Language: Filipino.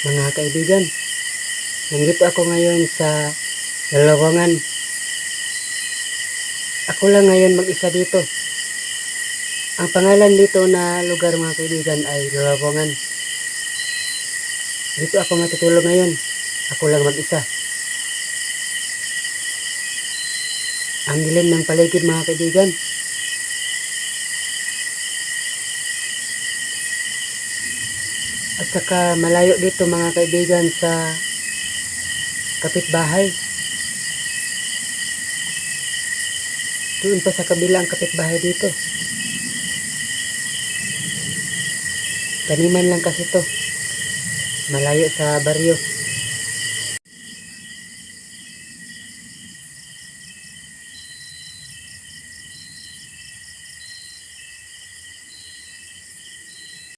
Mga kaibigan, nandito ako ngayon sa lalawangan. Ako lang ngayon mag-isa dito. Ang pangalan dito na lugar mga kaibigan ay lalawangan. Dito ako matutulog ngayon. Ako lang mag-isa. Ang dilim ng paligid mga kaibigan. At saka malayo dito mga kaibigan sa kapitbahay. Doon pa sa kabila ang kapitbahay dito. Taniman lang kasi to. Malayo sa baryo.